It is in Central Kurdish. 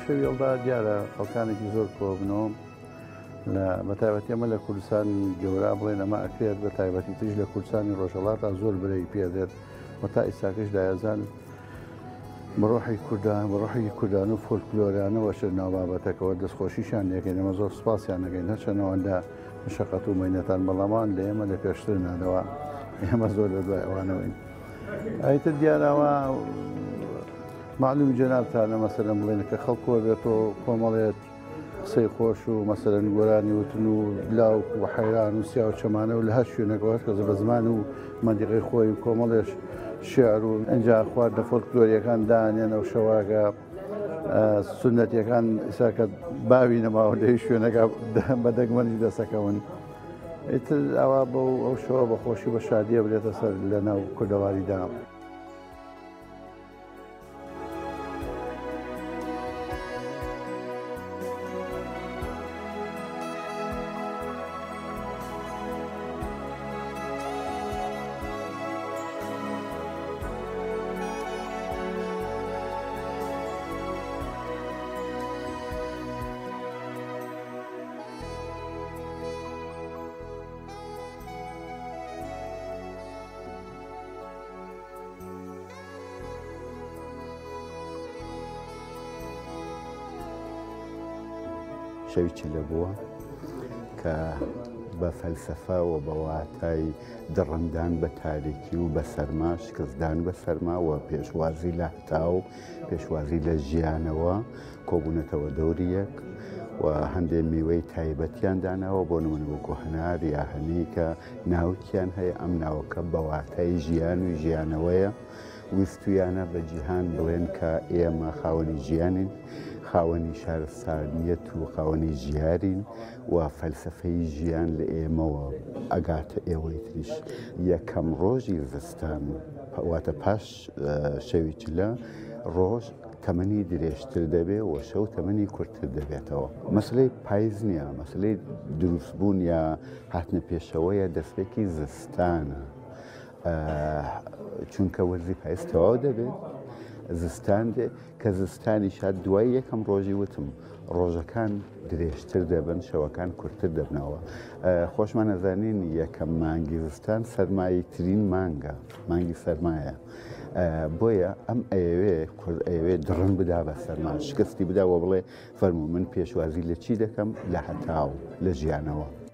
شەویڵدا دیارە خەڵکانێکی زۆر کۆبنەوە لە بەتایبەتی ئەمە لە کوردستان گەورە بڵێن ئەمە ئەکرێت بە تایبەتی تریش لە کوردستانی ڕۆژهەڵاتە زۆر برەی پێدێت و تا ئێستاکەش دایەزان بەڕۆحی کوردان بەڕۆحی کوردان و فۆلکلۆرانەوە شر ناوبابەتەکەەوە دەستخۆشیشان لەکەین ئەمە زۆر سپاسیان نەکەین هەرچەنەوەدا مشەقەت و مەینەتان بەڵامان لە ئێمە لە پێشتر نادەوە ئێمە زۆر لە دوای ئەوانەوەین. ئایتر دیاراوە معلوم جەنابتانە مەسەلەن بڵێن کە خەڵکوە بێتەوە کۆمەڵێت قسەی خۆش و مەسەلەن گۆرانی وتن و بلاو و حەیران و سیا و چەمانە و لە هەر شوێنەکەوە کەس بە زمان و مەندیقەی خۆی و کۆمەڵێش شێعر و ئەنجا خواردە فۆلکلۆریەکان دانێنە و شەواگە سونەتیەکان ئیساکە باوی نەماوە لەی شوێنەکە بە دەگمەنی دەسەکەون. ئیتر ئەوە بە ئەو شەوە بەخۆشی بە شادیە بێتە سەر لە ناو کوردەواریدا. شەوی چ لە بووە کە بە فەلسەفە و بە واتای دڕندان بە تاریکی و بە سەرما شکستدان بە سەرما و پێشوازی لە هەتا و پێشوازی لە ژیانەوە کۆبوونەتەوە دەوری یەک و هەندێک میوەی تایبەتیان داناوە بۆ نمونە وەکو هەنار یا هەنی کە ناوکیان هەیە ئەم ناوەکە بە واتای ژیان و ژیانەوەیە ویستویانە بە جیهان بڵێن کە ئێمە خاوەنی ژیانین خاوەنی شارستانیەت و خاوەنی ژیارین و فەلسەفەی ژیان لە ئێمەوە ئەگاتە ئێوەی تریش یەکەم ڕۆژی زستان واتە پاش شەوی چلە ڕۆژ تەمەنی درێژتر دەبێت و شەو تەمەنی کورتتر دەبێتەوە. مەسلەی پاییز نییە، مەسلەی دروستبوون یا هاتنە پێشەوەیە دەستێکی زستانە چونکە وەرزی پاییز تەواو دەبێت زستان دێ کە زستانی شاد دوای یەکەم ڕۆژی وتم ڕۆژەکان درێژتر دەبن شەوەکان کورتتر دەبنەوە. خۆشمان نەزانین یەکەم مانگی زستان سەرمایی ترین مانگە مانگی سەرمایە بۆیە ئەم ئەوێ دڕن بدا بە سەرما شکستی بداوە بڵێ فەرموو من پێشوازی لە چی دەکەم لە هەتاو لە ژیانەوە.